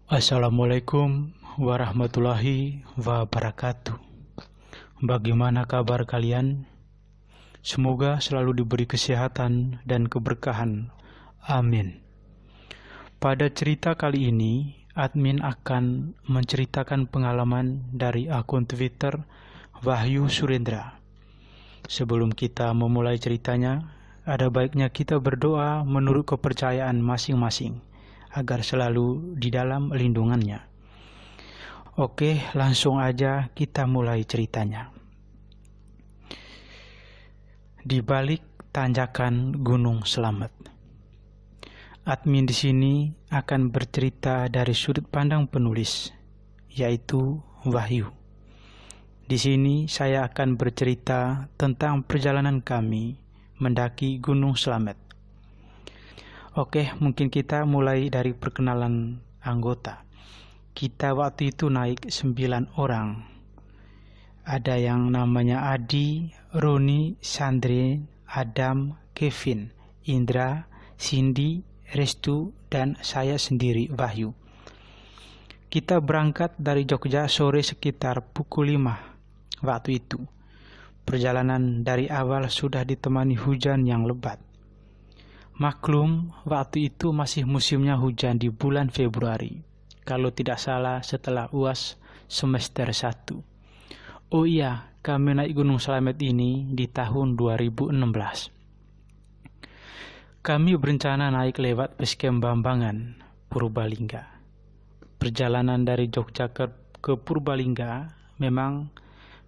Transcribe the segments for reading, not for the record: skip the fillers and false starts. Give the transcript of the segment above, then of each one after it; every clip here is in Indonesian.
Assalamualaikum warahmatullahi wabarakatuh. Bagaimana kabar kalian? Semoga selalu diberi kesehatan dan keberkahan. Amin. Pada cerita kali ini, admin akan menceritakan pengalaman dari akun Twitter Wahyu Surendra. Sebelum kita memulai ceritanya, ada baiknya kita berdoa menurut kepercayaan masing-masing, agar selalu di dalam lindungannya. Oke, langsung aja kita mulai ceritanya. Di balik tanjakan Gunung Slamet. Admin di sini akan bercerita dari sudut pandang penulis, yaitu Wahyu. Di sini saya akan bercerita tentang perjalanan kami mendaki Gunung Slamet. Oke, mungkin kita mulai dari perkenalan anggota. Kita waktu itu naik 9 orang. Ada yang namanya Adi, Roni, Sandrine, Adam, Kevin, Indra, Cindy, Restu, dan saya sendiri, Wahyu. Kita berangkat dari Jogja sore sekitar pukul 5 waktu itu. Perjalanan dari awal sudah ditemani hujan yang lebat. Maklum, waktu itu masih musimnya hujan di bulan Februari, kalau tidak salah setelah UAS semester 1. Oh iya, kami naik Gunung Slamet ini di tahun 2016. Kami berencana naik lewat Basecamp Bambangan, Purbalingga. Perjalanan dari Jogja ke Purbalingga memang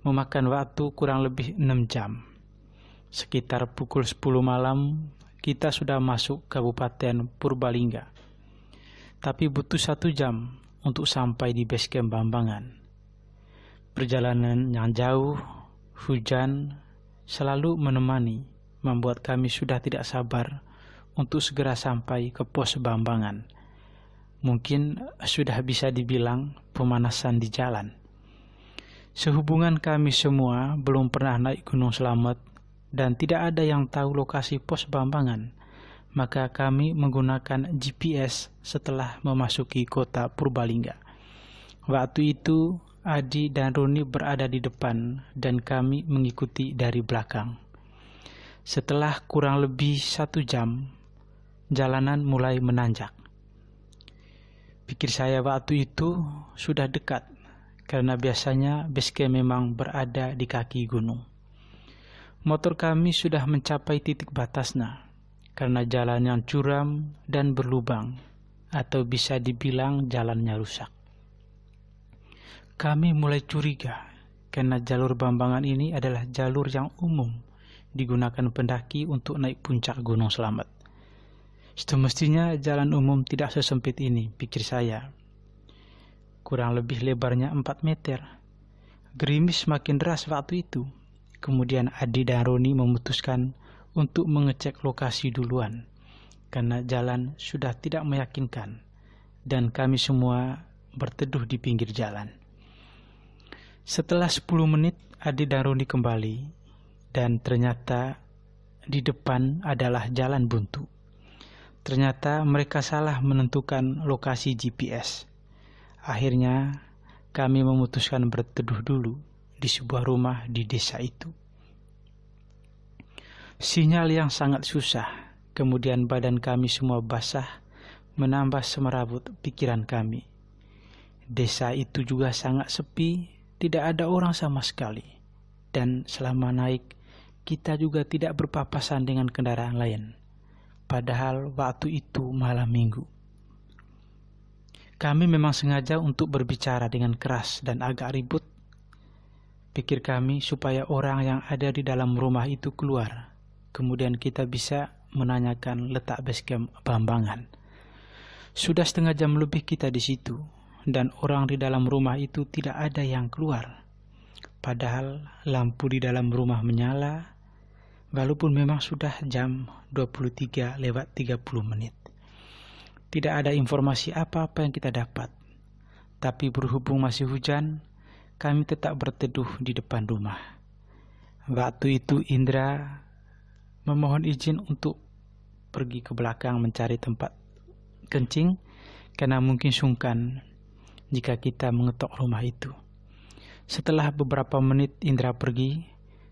memakan waktu kurang lebih 6 jam. Sekitar pukul 10 malam, kita sudah masuk Kabupaten Purbalingga. Tapi butuh 1 jam untuk sampai di Basecamp Bambangan. Perjalanan yang jauh, hujan selalu menemani, membuat kami sudah tidak sabar untuk segera sampai ke pos Bambangan. Mungkin sudah bisa dibilang pemanasan di jalan. Sehubungan kami semua belum pernah naik Gunung Slamet dan tidak ada yang tahu lokasi pos Bambangan, maka kami menggunakan GPS setelah memasuki kota Purbalingga. Waktu itu Adi dan Roni berada di depan dan kami mengikuti dari belakang. Setelah kurang lebih 1 jam, jalanan mulai menanjak. Pikir saya waktu itu sudah dekat, karena biasanya basecamp memang berada di kaki gunung. Motor kami sudah mencapai titik batasnya, karena jalan yang curam dan berlubang, atau bisa dibilang jalannya rusak. Kami mulai curiga, karena jalur Bambangan ini adalah jalur yang umum digunakan pendaki untuk naik puncak Gunung Slamet. Semestinya jalan umum tidak sesempit ini, pikir saya. Kurang lebih lebarnya 4 meter. Gerimis makin deras waktu itu. Kemudian Adi dan Roni memutuskan untuk mengecek lokasi duluan, karena jalan sudah tidak meyakinkan, dan kami semua berteduh di pinggir jalan. Setelah 10 menit, Adi dan Roni kembali, dan ternyata di depan adalah jalan buntu. Ternyata mereka salah menentukan lokasi GPS. Akhirnya kami memutuskan berteduh dulu di sebuah rumah di desa itu. Sinyal yang sangat susah, kemudian badan kami semua basah, menambah semerawut pikiran kami. Desa itu juga sangat sepi, tidak ada orang sama sekali. Dan selama naik, kita juga tidak berpapasan dengan kendaraan lain. Padahal waktu itu malam minggu. Kami memang sengaja untuk berbicara dengan keras dan agak ribut. Pikir kami supaya orang yang ada di dalam rumah itu keluar. Kemudian kita bisa menanyakan letak basecamp Bambangan. Sudah setengah jam lebih kita di situ, dan orang di dalam rumah itu tidak ada yang keluar. Padahal lampu di dalam rumah menyala, walaupun memang sudah jam 23:30. Tidak ada informasi apa-apa yang kita dapat. Tapi berhubung masih hujan, kami tetap berteduh di depan rumah. Waktu itu Indra memohon izin untuk pergi ke belakang mencari tempat kencing karena mungkin sungkan jika kita mengetok rumah itu. Setelah beberapa menit indera pergi,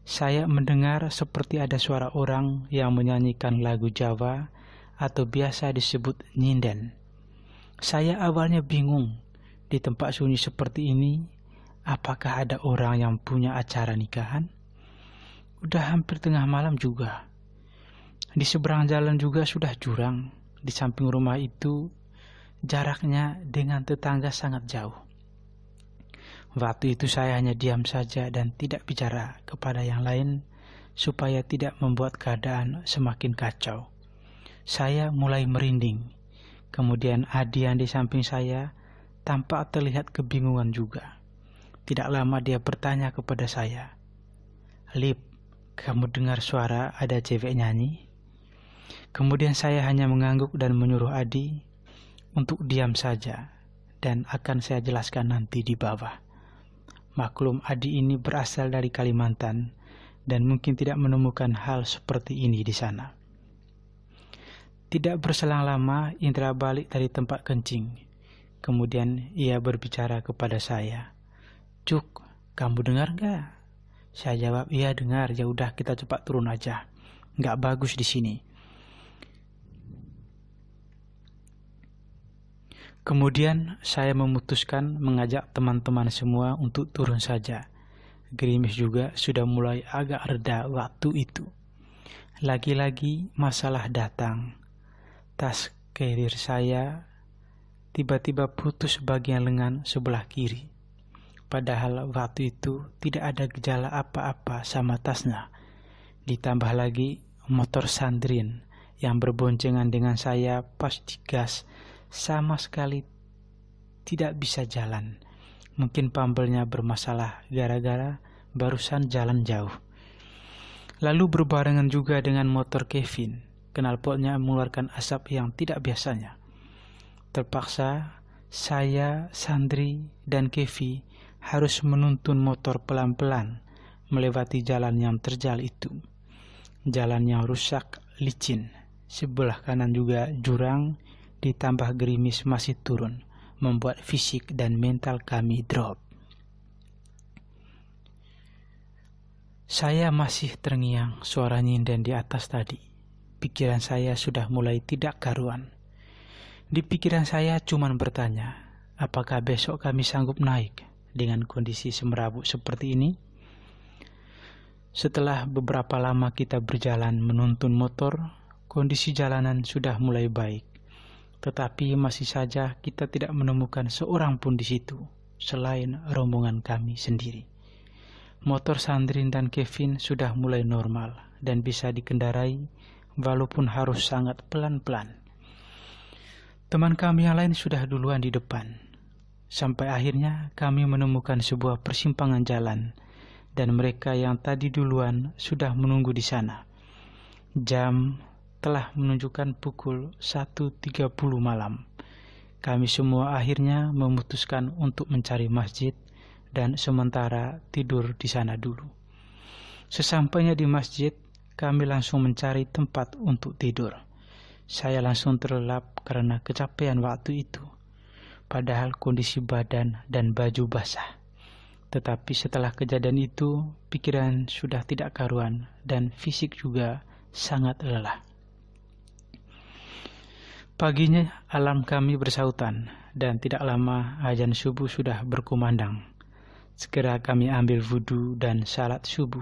saya mendengar seperti ada suara orang yang menyanyikan lagu Jawa atau biasa disebut nyinden. Saya awalnya bingung, di tempat sunyi seperti ini, apakah ada orang yang punya acara nikahan? Udah hampir tengah malam juga. Di seberang jalan juga sudah jurang. Di samping rumah itu, jaraknya dengan tetangga sangat jauh. Waktu itu saya hanya diam saja dan tidak bicara kepada yang lain supaya tidak membuat keadaan semakin kacau. Saya mulai merinding. Kemudian Adi yang di samping saya tampak terlihat kebingungan juga. Tidak lama dia bertanya kepada saya, "Lip, kamu dengar suara ada cewek nyanyi?" Kemudian saya hanya mengangguk dan menyuruh Adi untuk diam saja dan akan saya jelaskan nanti di bawah. Maklum Adi ini berasal dari Kalimantan dan mungkin tidak menemukan hal seperti ini di sana. Tidak berselang lama Indra balik dari tempat kencing. Kemudian ia berbicara kepada saya. "Cuk, kamu dengar gak?" Saya jawab, "Iya dengar, ya udah kita cepat turun aja. Gak bagus di sini." Kemudian saya memutuskan mengajak teman-teman semua untuk turun saja. Gerimis juga sudah mulai agak reda waktu itu. Lagi-lagi masalah datang. Tas carrier saya tiba-tiba putus bagian lengan sebelah kiri. Padahal waktu itu tidak ada gejala apa-apa sama tasnya. Ditambah lagi motor Sandrin yang berboncengan dengan saya pas digas sama sekali tidak bisa jalan. Mungkin pambelnya bermasalah gara-gara barusan jalan jauh. Lalu berbarengan juga dengan motor Kevin, knalpotnya mengeluarkan asap yang tidak biasanya. Terpaksa saya, Sandri, dan Kevi harus menuntun motor pelan-pelan melewati jalan yang terjal itu. Jalan yang rusak, licin, sebelah kanan juga jurang, ditambah gerimis masih turun, membuat fisik dan mental kami drop. Saya masih terngiang suara nyinden di atas tadi. Pikiran saya sudah mulai tidak karuan. Di pikiran saya cuma bertanya, apakah besok kami sanggup naik dengan kondisi semerabuk seperti ini? Setelah beberapa lama kita berjalan menuntun motor, kondisi jalanan sudah mulai baik. Tetapi masih saja kita tidak menemukan seorang pun di situ, selain rombongan kami sendiri. Motor Sandrin dan Kevin sudah mulai normal dan bisa dikendarai, walaupun harus sangat pelan-pelan. Teman kami yang lain sudah duluan di depan. Sampai akhirnya kami menemukan sebuah persimpangan jalan, dan mereka yang tadi duluan sudah menunggu di sana. Jam telah menunjukkan pukul 1.30 malam. Kami semua akhirnya memutuskan untuk mencari masjid dan sementara tidur di sana dulu. Sesampainya di masjid, kami langsung mencari tempat untuk tidur. Saya langsung terlelap karena kecapean waktu itu. Padahal kondisi badan dan baju basah. Tetapi setelah kejadian itu, pikiran sudah tidak karuan dan fisik juga sangat lelah. Paginya alarm kami bersautan dan tidak lama azan subuh sudah berkumandang. Segera kami ambil wudhu dan salat subuh.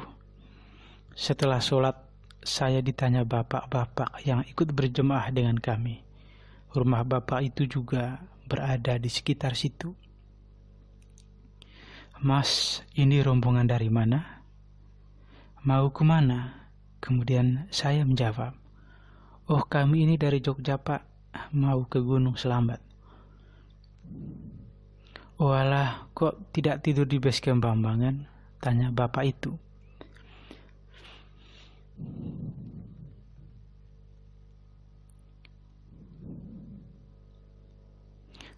Setelah sholat, saya ditanya bapak-bapak yang ikut berjemaah dengan kami. Rumah bapak itu juga berada di sekitar situ. "Mas, ini rombongan dari mana? Mau kemana?" Kemudian saya menjawab, "Oh, kami ini dari Jogja, Pak. Mau ke Gunung Selambat." "Walah, kok tidak tidur di base camp Bambangan?" tanya bapak itu.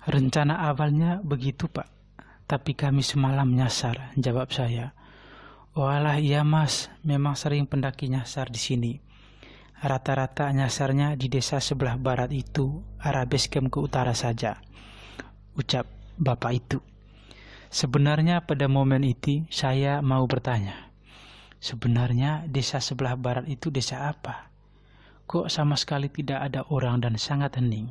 "Rencana awalnya begitu, Pak. Tapi kami semalam nyasar," jawab saya. "Walah iya Mas, memang sering pendaki nyasar di sini. Rata-rata nyasarnya di desa sebelah barat itu, arah base camp ke utara saja," ucap bapak itu. Sebenarnya pada momen itu saya mau bertanya, sebenarnya desa sebelah barat itu desa apa? Kok sama sekali tidak ada orang dan sangat hening?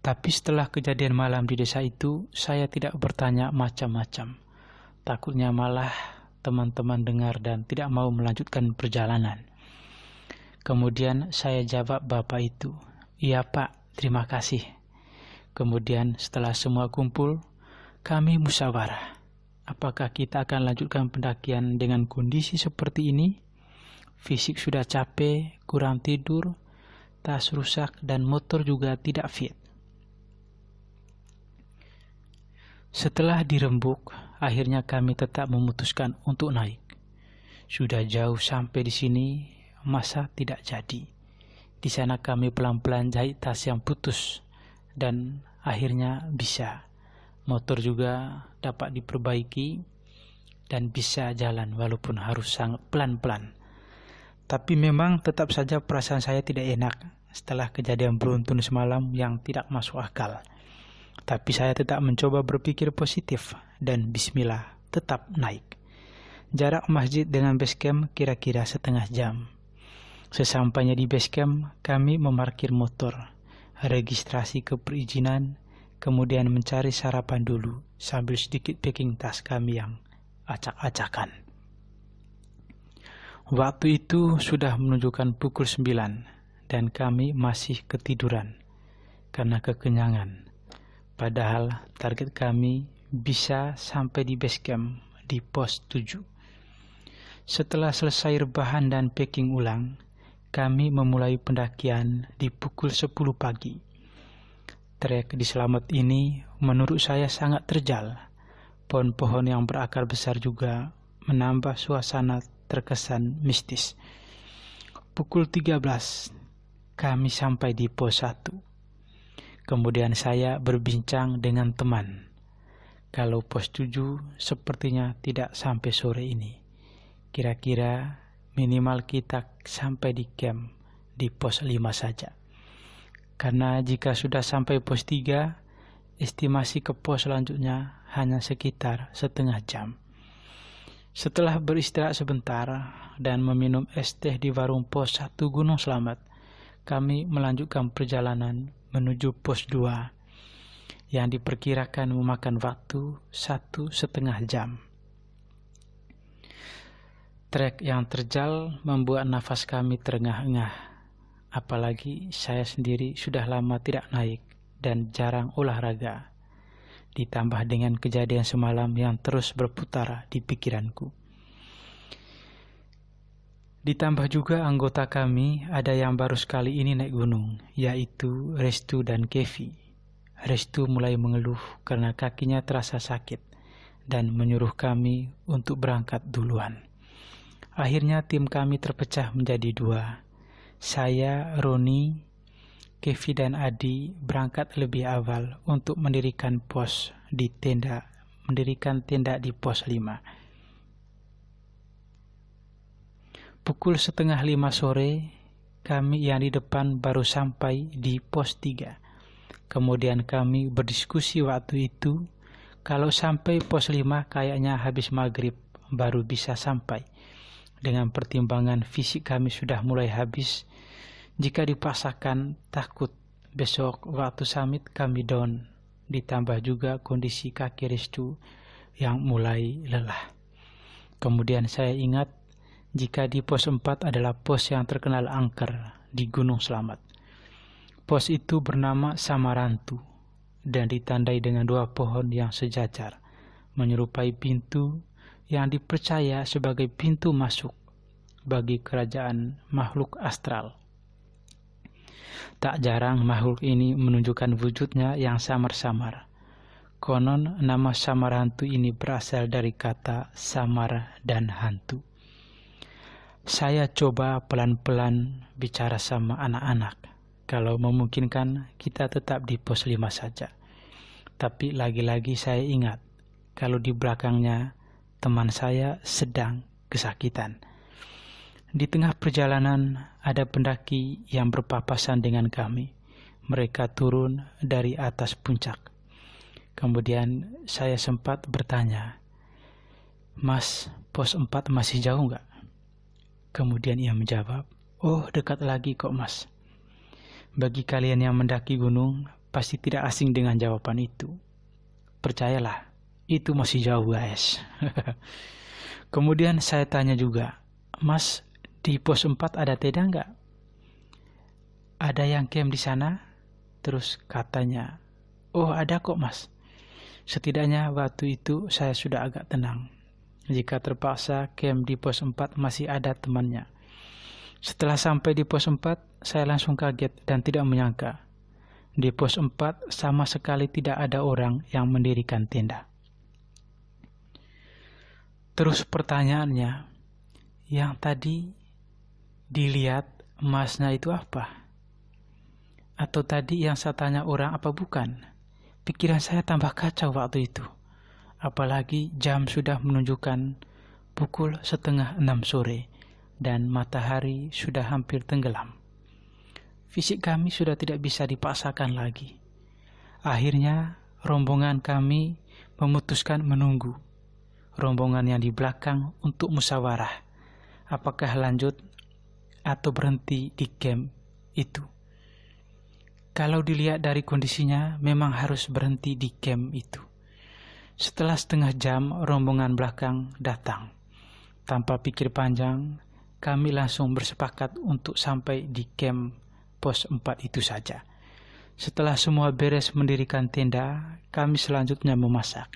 Tapi setelah kejadian malam di desa itu, saya tidak bertanya macam-macam. Takutnya malah teman-teman dengar dan tidak mau melanjutkan perjalanan. Kemudian saya jawab bapak itu, "Iya Pak, terima kasih." Kemudian setelah semua kumpul, kami musyawarah. Apakah kita akan lanjutkan pendakian dengan kondisi seperti ini? Fisik sudah capek, kurang tidur, tas rusak, dan motor juga tidak fit. Setelah dirembuk, akhirnya kami tetap memutuskan untuk naik. Sudah jauh sampai di sini, masa tidak jadi? Di sana kami pelan-pelan jahit tas yang putus, dan akhirnya bisa. Motor juga dapat diperbaiki dan bisa jalan walaupun harus sangat pelan-pelan. Tapi memang tetap saja perasaan saya tidak enak setelah kejadian beruntun semalam yang tidak masuk akal. Tapi saya tetap mencoba berpikir positif dan bismillah tetap naik. Jarak masjid dengan base camp kira-kira setengah jam. Sesampainya di base camp, kami memarkir motor, registrasi ke perizinan, kemudian mencari sarapan dulu sambil sedikit packing tas kami yang acak-acakan. Waktu itu sudah menunjukkan pukul 9 dan kami masih ketiduran karena kekenyangan. Padahal target kami bisa sampai di base camp di pos 7. Setelah selesai rebahan dan packing ulang, kami memulai pendakian di pukul 10 pagi. Trek di Slamet ini menurut saya sangat terjal. Pohon-pohon yang berakar besar juga menambah suasana terkesan mistis. Pukul 13, kami sampai di pos 1. Kemudian saya berbincang dengan teman. Kalau pos 7 sepertinya tidak sampai sore ini. Kira-kira minimal kita sampai di camp di pos 5 saja. Karena jika sudah sampai pos 3, estimasi ke pos selanjutnya hanya sekitar setengah jam. Setelah beristirahat sebentar dan meminum es teh di warung pos 1 Gunung Slamet, kami melanjutkan perjalanan menuju pos 2 yang diperkirakan memakan waktu 1,5 jam. Trek yang terjal membuat nafas kami terengah-engah, apalagi saya sendiri sudah lama tidak naik dan jarang olahraga, ditambah dengan kejadian semalam yang terus berputar di pikiranku. Ditambah juga anggota kami ada yang baru sekali ini naik gunung, yaitu Restu dan Kevi. Restu mulai mengeluh karena kakinya terasa sakit dan menyuruh kami untuk berangkat duluan. Akhirnya tim kami terpecah menjadi 2. Saya, Roni, Kevi dan Adi berangkat lebih awal untuk mendirikan tenda di pos 5. Pukul 4:30 sore, kami yang di depan baru sampai di pos 3. Kemudian kami berdiskusi waktu itu, kalau sampai pos 5 kayaknya habis maghrib baru bisa sampai. Dengan pertimbangan fisik kami sudah mulai habis, jika dipaksakan takut besok waktu summit kami down, ditambah juga kondisi kaki Restu yang mulai lelah. Kemudian saya ingat jika di pos 4 adalah pos yang terkenal angker di Gunung Slamet. Pos itu bernama Samarantu dan ditandai dengan 2 pohon yang sejajar, menyerupai pintu yang dipercaya sebagai pintu masuk bagi kerajaan makhluk astral. Tak jarang makhluk ini menunjukkan wujudnya yang samar-samar. Konon nama Samarantu ini berasal dari kata samar dan hantu. Saya coba pelan-pelan bicara sama anak-anak. Kalau memungkinkan kita tetap di pos 5 saja. Tapi lagi-lagi saya ingat kalau di belakangnya teman saya sedang kesakitan. Di tengah perjalanan ada pendaki yang berpapasan dengan kami. Mereka turun dari atas puncak. Kemudian saya sempat bertanya, "Mas, pos 4 masih jauh nggak?" Kemudian ia menjawab, "Oh, dekat lagi kok, Mas." Bagi kalian yang mendaki gunung, pasti tidak asing dengan jawaban itu. Percayalah, itu masih jauh, guys. Kemudian saya tanya juga, "Mas, di pos 4 ada tenda nggak? Ada yang camp di sana?" Terus katanya, "Oh, ada kok, Mas." Setidaknya waktu itu saya sudah agak tenang. Jika terpaksa camp di pos 4 masih ada temannya. Setelah sampai di pos 4, saya langsung kaget dan tidak menyangka. Di pos 4 sama sekali tidak ada orang yang mendirikan tenda. Terus pertanyaannya, yang tadi dilihat emasnya itu apa? Atau tadi yang saya tanya orang apa bukan? Pikiran saya tambah kacau waktu itu. Apalagi jam sudah menunjukkan pukul 5:30 sore dan matahari sudah hampir tenggelam. Fisik kami sudah tidak bisa dipaksakan lagi. Akhirnya rombongan kami memutuskan menunggu rombongan yang di belakang untuk musyawarah apakah lanjut atau berhenti di camp itu. Kalau dilihat dari kondisinya, memang harus berhenti di camp itu. Setelah setengah jam, rombongan belakang datang. Tanpa pikir panjang, kami langsung bersepakat untuk sampai di camp pos 4 itu saja. Setelah semua beres mendirikan tenda, kami selanjutnya memasak.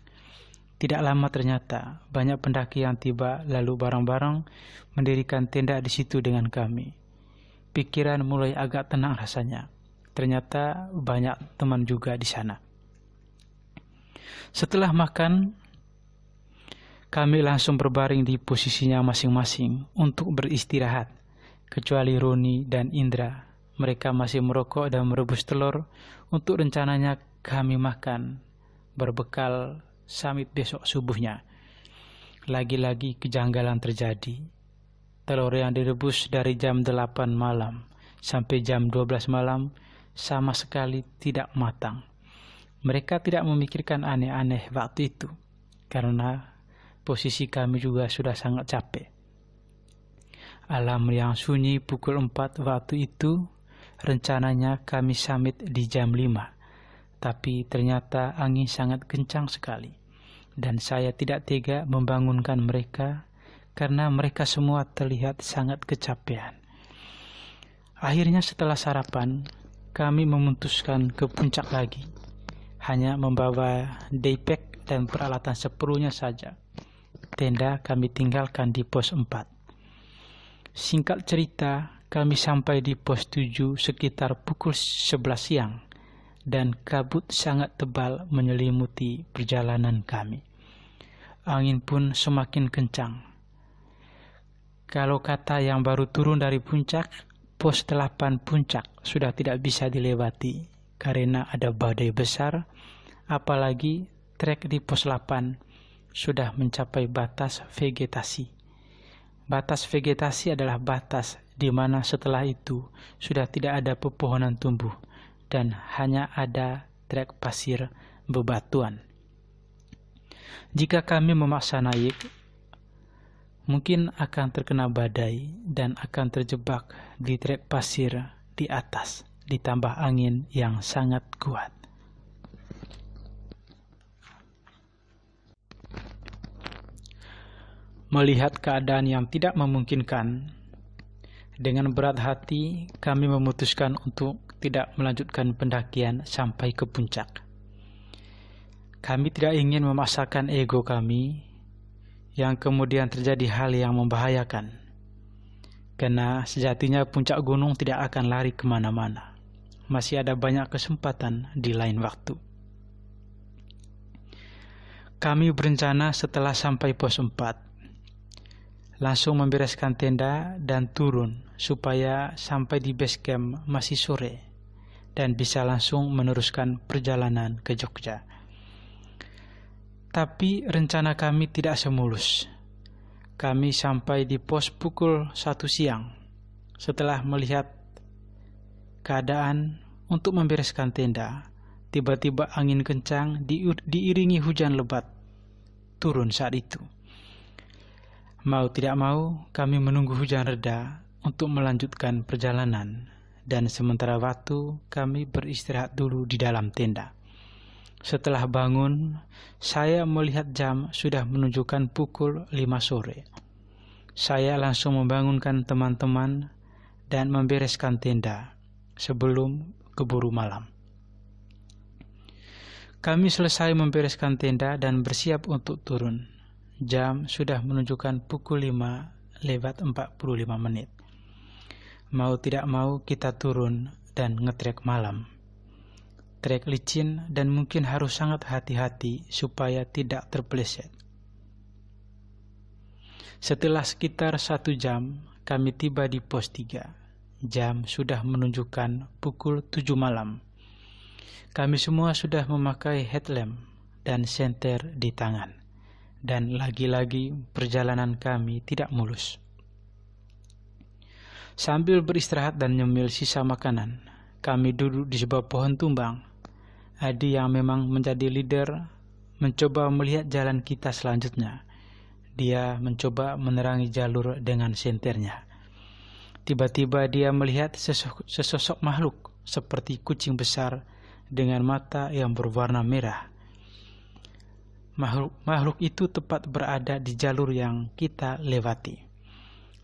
Tidak lama ternyata, banyak pendaki yang tiba lalu bareng-bareng mendirikan tenda di situ dengan kami. Pikiran mulai agak tenang rasanya. Ternyata banyak teman juga di sana. Setelah makan, kami langsung berbaring di posisinya masing-masing untuk beristirahat. Kecuali Roni dan Indra, mereka masih merokok dan merebus telur untuk rencananya kami makan berbekal summit besok subuhnya. Lagi-lagi kejanggalan terjadi. Telur yang direbus dari jam 8 malam sampai jam 12 malam sama sekali tidak matang. Mereka tidak memikirkan aneh-aneh waktu itu, karena posisi kami juga sudah sangat capek. Alam yang sunyi pukul 4 waktu itu, rencananya kami summit di jam 5, tapi ternyata angin sangat kencang sekali, dan saya tidak tega membangunkan mereka, karena mereka semua terlihat sangat kecapean. Akhirnya setelah sarapan, kami memutuskan ke puncak lagi. Hanya membawa daypack dan peralatan seperlunya saja. Tenda kami tinggalkan di pos 4. Singkat cerita, kami sampai di pos 7 sekitar pukul 11 siang dan kabut sangat tebal menyelimuti perjalanan kami. Angin pun semakin kencang. Kalau kata yang baru turun dari puncak, pos 8 puncak sudah tidak bisa dilewati karena ada badai besar, apalagi trek di pos 8 sudah mencapai batas vegetasi. Batas vegetasi adalah batas di mana setelah itu sudah tidak ada pepohonan tumbuh dan hanya ada trek pasir bebatuan. Jika kami memaksa naik, mungkin akan terkena badai dan akan terjebak di trek pasir di atas, ditambah angin yang sangat kuat. Melihat keadaan yang tidak memungkinkan, dengan berat hati kami memutuskan untuk tidak melanjutkan pendakian sampai ke puncak. Kami tidak ingin memaksakan ego kami, yang kemudian terjadi hal yang membahayakan. Karena sejatinya puncak gunung tidak akan lari kemana-mana. Masih ada banyak kesempatan di lain waktu. Kami berencana setelah sampai pos 4, langsung membereskan tenda dan turun supaya sampai di base camp masih sore dan bisa langsung meneruskan perjalanan ke Jogja. Tapi rencana kami tidak semulus. Kami sampai di pos pukul 1 siang. Setelah melihat keadaan untuk membereskan tenda, Tiba-tiba angin kencang diiringi hujan lebat turun saat itu. Mau tidak mau, kami menunggu hujan reda untuk melanjutkan perjalanan, dan sementara waktu kami beristirahat dulu di dalam tenda. Setelah bangun, saya melihat jam sudah menunjukkan pukul 5 sore. Saya langsung membangunkan teman-teman dan membereskan tenda sebelum keburu malam. Kami selesai membereskan tenda dan bersiap untuk turun. Jam sudah menunjukkan pukul 5:45. Mau tidak mau kita turun dan ngetrek malam. Trek licin dan mungkin harus sangat hati-hati supaya tidak terpeleset. Setelah sekitar 1 jam, kami tiba di pos 3. Jam sudah menunjukkan pukul 7 malam. Kami semua sudah memakai headlamp dan senter di tangan. Dan lagi-lagi perjalanan kami tidak mulus. Sambil beristirahat dan nyemil sisa makanan, kami duduk di sebuah pohon tumbang. Adi yang memang menjadi leader mencoba melihat jalan kita selanjutnya. Dia mencoba menerangi jalur dengan senternya. Tiba-tiba dia melihat sesosok makhluk seperti kucing besar dengan mata yang berwarna merah. Makhluk itu tepat berada di jalur yang kita lewati.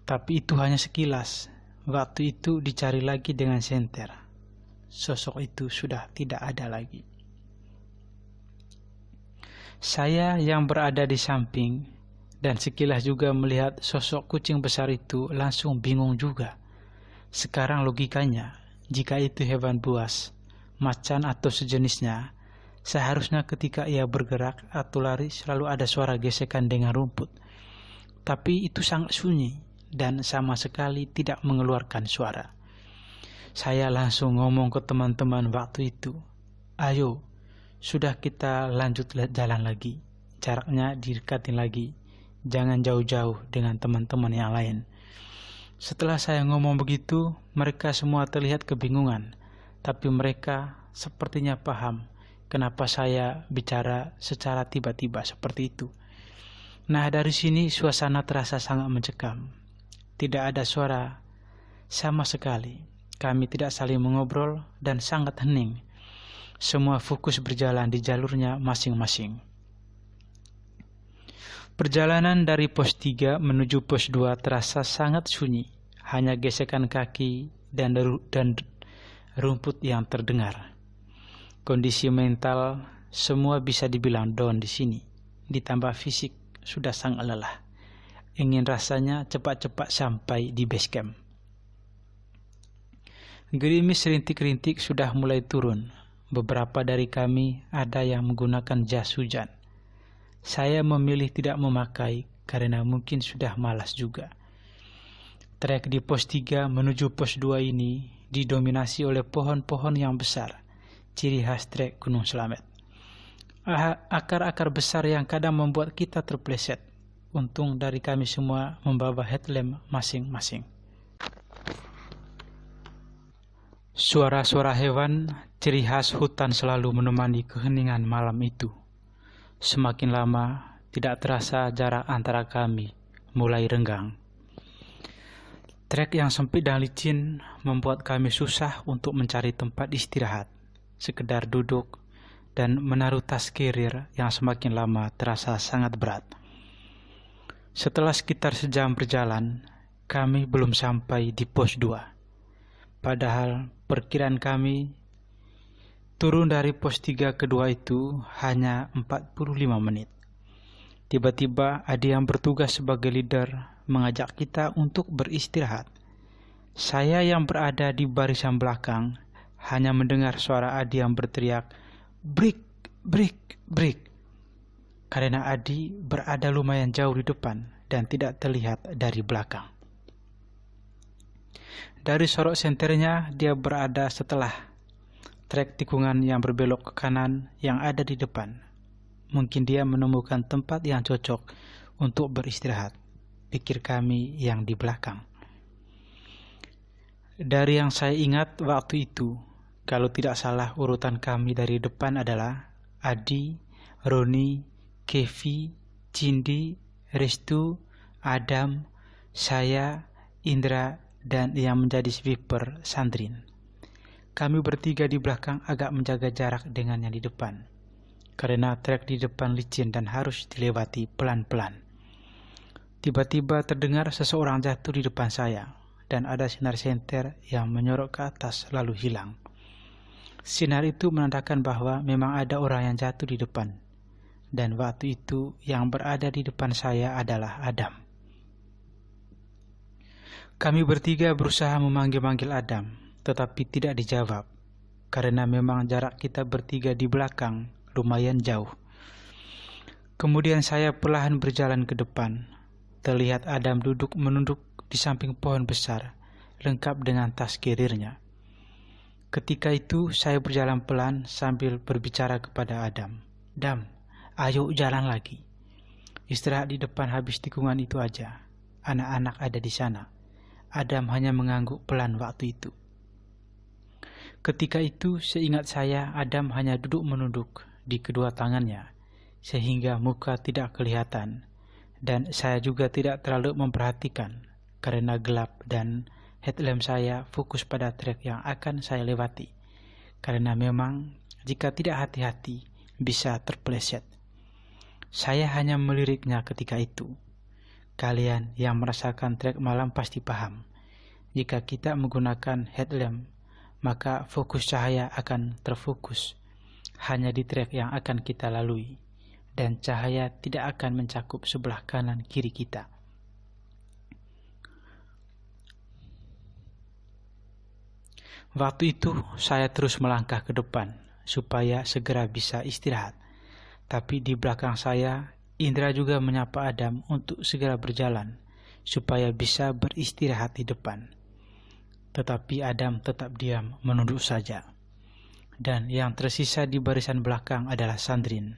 Tapi itu hanya sekilas. Waktu itu dicari lagi dengan senter. Sosok itu sudah tidak ada lagi. Saya yang berada di samping dan sekilas juga melihat sosok kucing besar itu langsung bingung juga. Sekarang logikanya, jika itu hewan buas, macan atau sejenisnya, seharusnya ketika ia bergerak atau lari selalu ada suara gesekan dengan rumput. Tapi itu sangat sunyi dan sama sekali tidak mengeluarkan suara. Saya langsung ngomong ke teman-teman waktu itu, "Ayo, sudah kita lanjut jalan lagi. Jaraknya didekatin lagi. Jangan jauh-jauh dengan teman-teman yang lain." Setelah saya ngomong begitu, mereka semua terlihat kebingungan. Tapi mereka sepertinya paham kenapa saya bicara secara tiba-tiba seperti itu. Nah, dari sini suasana terasa sangat mencekam. Tidak ada suara sama sekali. Kami tidak saling mengobrol dan sangat hening. Semua fokus berjalan di jalurnya masing-masing. Perjalanan dari pos 3 menuju pos 2 terasa sangat sunyi. Hanya gesekan kaki dan rumput yang terdengar. Kondisi mental semua bisa dibilang down di sini. Ditambah fisik sudah sangat lelah. Ingin rasanya cepat-cepat sampai di base camp. Gerimis rintik-rintik sudah mulai turun. Beberapa dari kami ada yang menggunakan jas hujan. Saya memilih tidak memakai karena mungkin sudah malas juga. Trek di pos 3 menuju pos 2 ini didominasi oleh pohon-pohon yang besar, ciri khas trek Gunung Slamet. Akar-akar besar yang kadang membuat kita terpleset. Untung dari kami semua membawa headlamp masing-masing. Suara-suara hewan, ciri khas hutan selalu menemani keheningan malam itu. Semakin lama, tidak terasa jarak antara kami mulai renggang. Trek yang sempit dan licin membuat kami susah untuk mencari tempat istirahat, sekedar duduk dan menaruh tas carrier yang semakin lama terasa sangat berat. Setelah sekitar sejam berjalan, kami belum sampai di pos 2. Padahal perkiraan kami turun dari pos 3 kedua itu hanya 45 menit. Tiba-tiba ada yang bertugas sebagai leader mengajak kita untuk beristirahat. Saya yang berada di barisan belakang hanya mendengar suara Adi yang berteriak, "Break, break, break." Karena Adi berada lumayan jauh di depan dan tidak terlihat dari belakang. Dari sorot senternya dia berada setelah trek tikungan yang berbelok ke kanan yang ada di depan. Mungkin dia menemukan tempat yang cocok untuk beristirahat, pikir kami yang di belakang. Dari yang saya ingat waktu itu, Kalau tidak salah, urutan kami dari depan adalah Adi, Roni, Kevi, Cindi, Restu, Adam, saya, Indra, dan yang menjadi sweeper, Sandrin. Kami bertiga di belakang agak menjaga jarak dengan yang di depan, karena trek di depan licin dan harus dilewati pelan-pelan. Tiba-tiba terdengar seseorang jatuh di depan saya, dan ada sinar senter yang menyorot ke atas lalu hilang. Sinar itu menandakan bahwa memang ada orang yang jatuh di depan, dan waktu itu yang berada di depan saya adalah Adam. Kami bertiga berusaha memanggil-manggil Adam, tetapi tidak dijawab, karena memang jarak kita bertiga di belakang lumayan jauh. Kemudian saya perlahan berjalan ke depan. Terlihat Adam duduk menunduk di samping pohon besar, lengkap dengan tas kirirnya. Ketika itu saya berjalan pelan sambil berbicara kepada Adam. Dam, ayo jalan lagi. Istirahat di depan habis tikungan itu aja. Anak-anak ada di sana. Adam hanya mengangguk pelan waktu itu. Ketika itu seingat saya Adam hanya duduk menunduk di kedua tangannya, sehingga muka tidak kelihatan. Dan saya juga tidak terlalu memperhatikan karena gelap dan headlamp saya fokus pada trek yang akan saya lewati. Karena memang jika tidak hati-hati bisa terpeleset. Saya hanya meliriknya ketika itu. Kalian yang merasakan trek malam pasti paham. Jika kita menggunakan headlamp, maka fokus cahaya akan terfokus hanya di trek yang akan kita lalui, dan cahaya tidak akan mencakup sebelah kanan kiri kita. Waktu itu saya terus melangkah ke depan supaya segera bisa istirahat. Tapi di belakang saya, Indra juga menyapa Adam untuk segera berjalan supaya bisa beristirahat di depan. Tetapi Adam tetap diam menunduk saja. Dan yang tersisa di barisan belakang adalah Sandrin.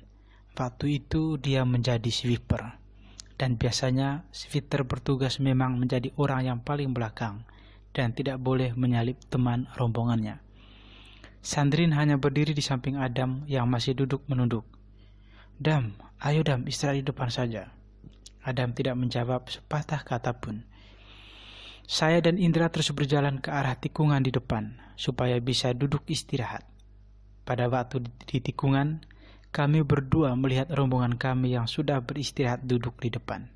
Waktu itu dia menjadi sweeper. Dan biasanya sweeper bertugas memang menjadi orang yang paling belakang dan tidak boleh menyalip teman rombongannya. Sandrin hanya berdiri di samping Adam yang masih duduk menunduk. Dam, ayo Dam, istirahat di depan saja. Adam tidak menjawab sepatah kata pun. Saya dan Indra terus berjalan ke arah tikungan di depan supaya bisa duduk istirahat. Pada waktu di tikungan, kami berdua melihat rombongan kami yang sudah beristirahat duduk di depan.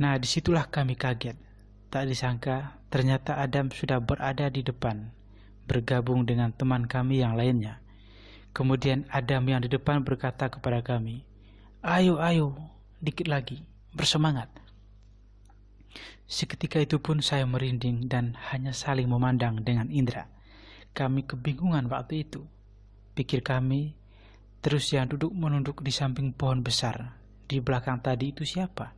Nah, disitulah kami kaget. Tak disangka, ternyata Adam sudah berada di depan, bergabung dengan teman kami yang lainnya. Kemudian Adam yang di depan berkata kepada kami, Ayo, dikit lagi, bersemangat. Seketika itu pun saya merinding dan hanya saling memandang dengan Indra. Kami kebingungan waktu itu. Pikir kami, terus yang duduk menunduk di samping pohon besar, di belakang tadi itu siapa?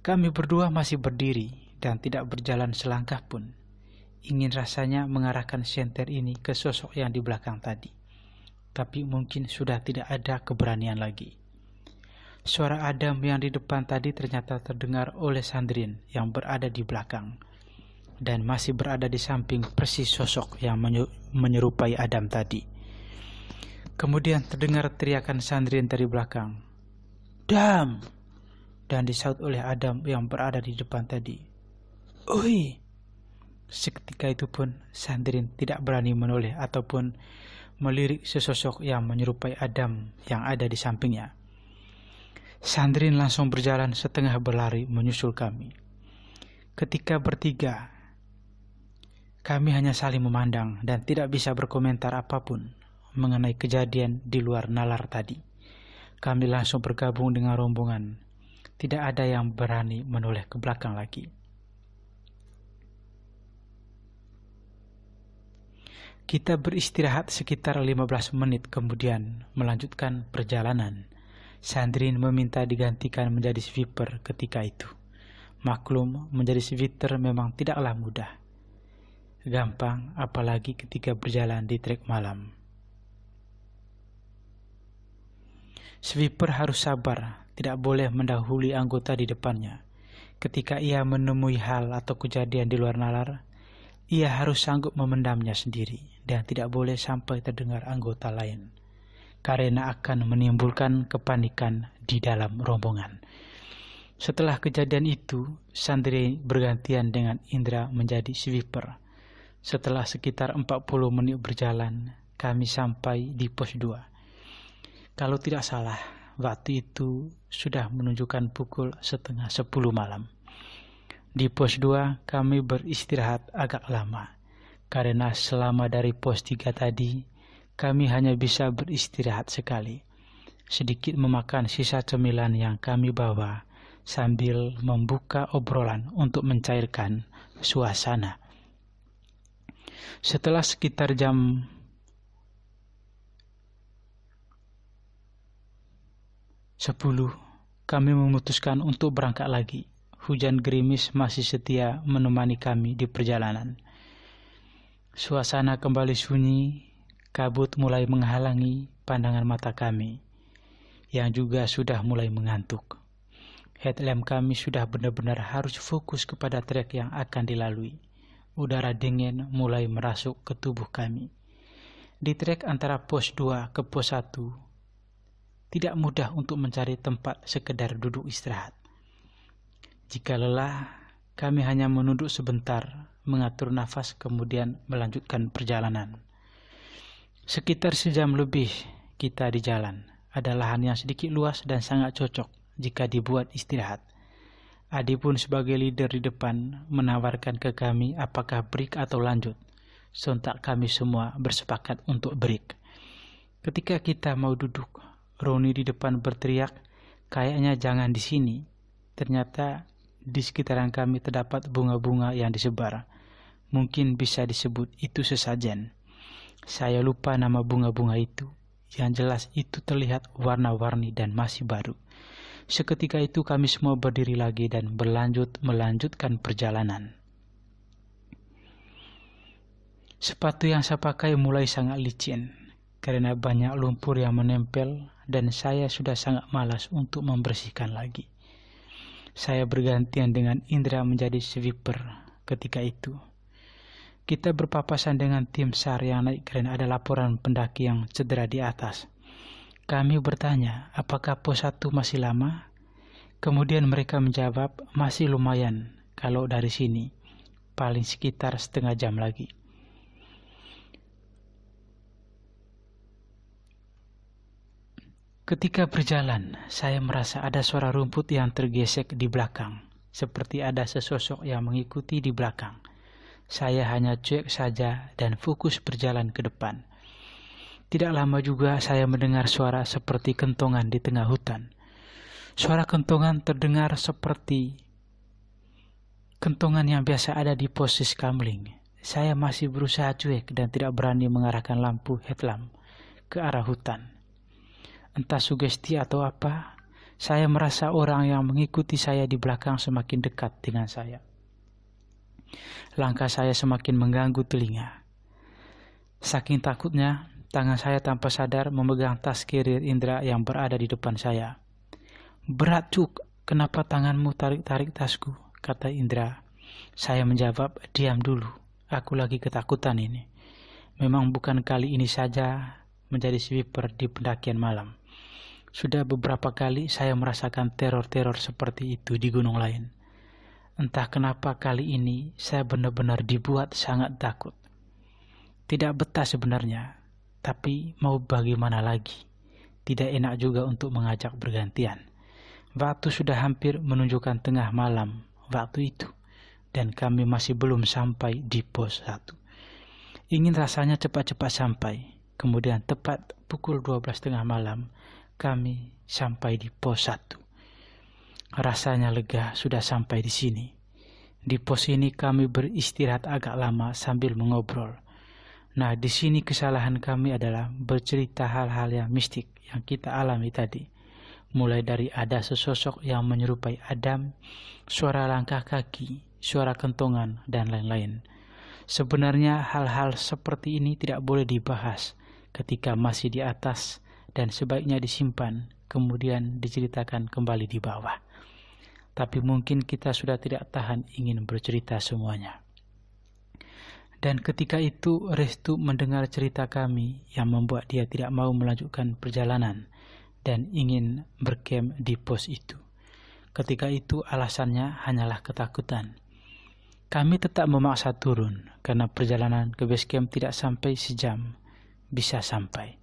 Kami berdua masih berdiri dan tidak berjalan selangkah pun. Ingin rasanya mengarahkan senter ini ke sosok yang di belakang tadi. Tapi mungkin sudah tidak ada keberanian lagi. Suara Adam yang di depan tadi ternyata terdengar oleh Sandrin yang berada di belakang. Dan masih berada di samping persis sosok yang menyerupai Adam tadi. Kemudian terdengar teriakan Sandrin dari belakang. Dam! Dan disaut oleh Adam yang berada di depan tadi. Oi! Seketika itu pun Sandrin tidak berani menoleh ataupun melirik sesosok yang menyerupai Adam yang ada di sampingnya. Sandrin langsung berjalan setengah berlari menyusul kami. Ketika bertiga, kami hanya saling memandang dan tidak bisa berkomentar apapun mengenai kejadian di luar nalar tadi. Kami langsung bergabung dengan rombongan. Tidak ada yang berani menoleh ke belakang lagi. Kita beristirahat sekitar 15 menit kemudian melanjutkan perjalanan. Sandrin meminta digantikan menjadi sweeper ketika itu. Maklum, menjadi sweeper memang tidaklah mudah. Gampang, apalagi ketika berjalan di trek malam. Sweeper harus sabar, tidak boleh mendahului anggota di depannya. Ketika ia menemui hal atau kejadian di luar nalar, ia harus sanggup memendamnya sendiri dan tidak boleh sampai terdengar anggota lain, karena akan menimbulkan kepanikan di dalam rombongan. Setelah kejadian itu, santri bergantian dengan Indra menjadi sweeper. Setelah sekitar 40 menit berjalan, kami sampai di pos 2. Kalau tidak salah, waktu itu sudah menunjukkan pukul 9:30 malam. Di pos 2, kami beristirahat agak lama, karena selama dari pos 3 tadi, kami hanya bisa beristirahat sekali, sedikit memakan sisa cemilan yang kami bawa, sambil membuka obrolan untuk mencairkan suasana. Setelah sekitar jam 10, kami memutuskan untuk berangkat lagi. Hujan gerimis masih setia menemani kami di perjalanan. Suasana kembali sunyi, kabut mulai menghalangi pandangan mata kami, yang juga sudah mulai mengantuk. Headlamp kami sudah benar-benar harus fokus kepada trek yang akan dilalui. Udara dingin mulai merasuk ke tubuh kami. Di trek antara pos 2 ke pos 1, tidak mudah untuk mencari tempat sekedar duduk istirahat. Jika lelah, kami hanya menunduk sebentar, mengatur nafas, kemudian melanjutkan perjalanan. Sekitar sejam lebih kita di jalan. Ada lahan yang sedikit luas dan sangat cocok jika dibuat istirahat. Adi pun sebagai leader di depan menawarkan ke kami apakah break atau lanjut. Sontak kami semua bersepakat untuk break. Ketika kita mau duduk, Roni di depan berteriak, "Kayaknya jangan di sini." Ternyata di sekitaran kami terdapat bunga-bunga yang disebar. Mungkin bisa disebut itu sesajen. Saya lupa nama bunga-bunga itu. Yang jelas itu terlihat warna-warni dan masih baru. Seketika itu kami semua berdiri lagi dan melanjutkan perjalanan. Sepatu yang saya pakai mulai sangat licin karena banyak lumpur yang menempel dan saya sudah sangat malas untuk membersihkan lagi. Saya bergantian dengan Indra menjadi sweeper ketika itu. Kita berpapasan dengan tim SAR yang naik karena ada laporan pendaki yang cedera di atas. Kami bertanya, apakah pos 1 masih lama? Kemudian mereka menjawab, masih lumayan kalau dari sini, paling sekitar setengah jam lagi. Ketika berjalan, saya merasa ada suara rumput yang tergesek di belakang, seperti ada sesosok yang mengikuti di belakang. Saya hanya cuek saja dan fokus berjalan ke depan. Tidak lama juga saya mendengar suara seperti kentongan di tengah hutan. Suara kentongan terdengar seperti kentongan yang biasa ada di pos Siskamling. Saya masih berusaha cuek dan tidak berani mengarahkan lampu headlamp ke arah hutan. Entah sugesti atau apa, saya merasa orang yang mengikuti saya di belakang semakin dekat dengan saya. Langkah saya semakin mengganggu telinga. Saking takutnya, tangan saya tanpa sadar memegang tas kirir Indra yang berada di depan saya. "Berat, Cuk, kenapa tanganmu tarik-tarik tasku?" kata Indra. Saya menjawab, "Diam dulu, aku lagi ketakutan ini. Memang bukan kali ini saja menjadi sweeper di pendakian malam. Sudah beberapa kali saya merasakan teror-teror seperti itu di gunung lain. Entah kenapa kali ini saya benar-benar dibuat sangat takut. Tidak betah sebenarnya, tapi mau bagaimana lagi? Tidak enak juga untuk mengajak bergantian. Waktu sudah hampir menunjukkan tengah malam waktu itu, dan kami masih belum sampai di pos 1. Ingin rasanya cepat-cepat sampai, kemudian tepat pukul 12:30 malam, kami sampai di pos 1. Rasanya lega sudah sampai di sini. Di pos ini kami beristirahat agak lama sambil mengobrol. Nah, di sini kesalahan kami adalah bercerita hal-hal yang mistik yang kita alami tadi. Mulai dari ada sesosok yang menyerupai Adam, suara langkah kaki, suara kentongan, dan lain-lain. Sebenarnya hal-hal seperti ini tidak boleh dibahas ketika masih di atas dan sebaiknya disimpan, kemudian diceritakan kembali di bawah. Tapi mungkin kita sudah tidak tahan ingin bercerita semuanya. Dan ketika itu Restu mendengar cerita kami yang membuat dia tidak mau melanjutkan perjalanan dan ingin berkem di pos itu. Ketika itu alasannya hanyalah ketakutan. Kami tetap memaksa turun karena perjalanan ke base camp tidak sampai sejam bisa sampai.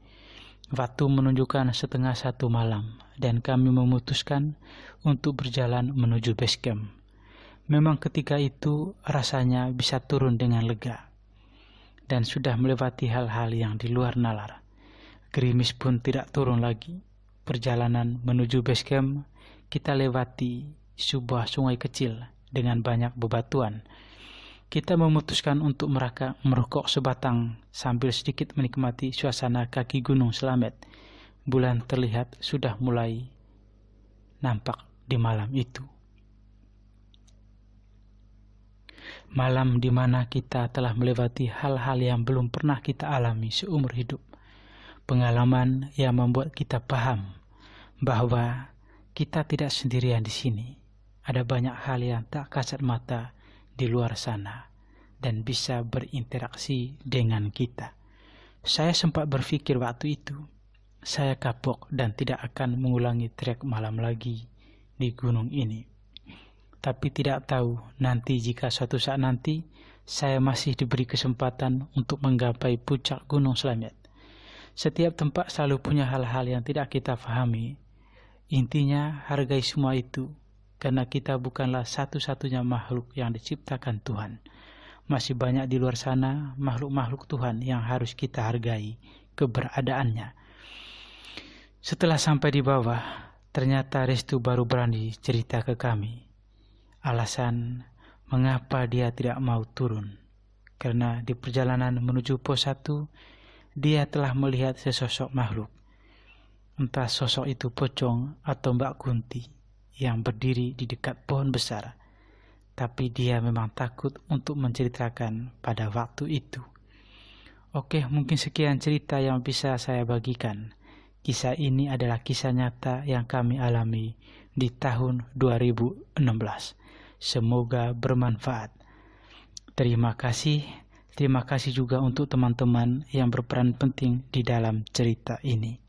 Waktu menunjukkan 12:30 malam dan kami memutuskan untuk berjalan menuju base camp. Memang ketika itu rasanya bisa turun dengan lega dan sudah melewati hal-hal yang di luar nalar. Gerimis pun tidak turun lagi. Perjalanan menuju base camp kita lewati sebuah sungai kecil dengan banyak bebatuan. Kita memutuskan untuk merokok sebatang sambil sedikit menikmati suasana kaki Gunung Slamet. Bulan terlihat sudah mulai nampak di malam itu. Malam di mana kita telah melewati hal-hal yang belum pernah kita alami seumur hidup. Pengalaman yang membuat kita paham bahwa kita tidak sendirian di sini. Ada banyak hal yang tak kasat mata di luar sana dan bisa berinteraksi dengan kita. Saya sempat berpikir waktu itu, saya kapok dan tidak akan mengulangi trek malam lagi di gunung ini. Tapi tidak tahu nanti jika suatu saat nanti saya masih diberi kesempatan untuk menggapai puncak Gunung Slamet. Setiap tempat selalu punya hal-hal yang tidak kita pahami. Intinya hargai semua itu karena kita bukanlah satu-satunya makhluk yang diciptakan Tuhan. Masih banyak di luar sana makhluk-makhluk Tuhan yang harus kita hargai keberadaannya. Setelah sampai di bawah, ternyata Restu baru berani cerita ke kami alasan mengapa dia tidak mau turun. Karena di perjalanan menuju pos 1, dia telah melihat sesosok makhluk. Entah sosok itu pocong atau Mbak Kunti yang berdiri di dekat pohon besar. Tapi dia memang takut untuk menceritakan pada waktu itu. Oke, mungkin sekian cerita yang bisa saya bagikan. Kisah ini adalah kisah nyata yang kami alami di tahun 2016. Semoga bermanfaat. Terima kasih juga untuk teman-teman yang berperan penting di dalam cerita ini.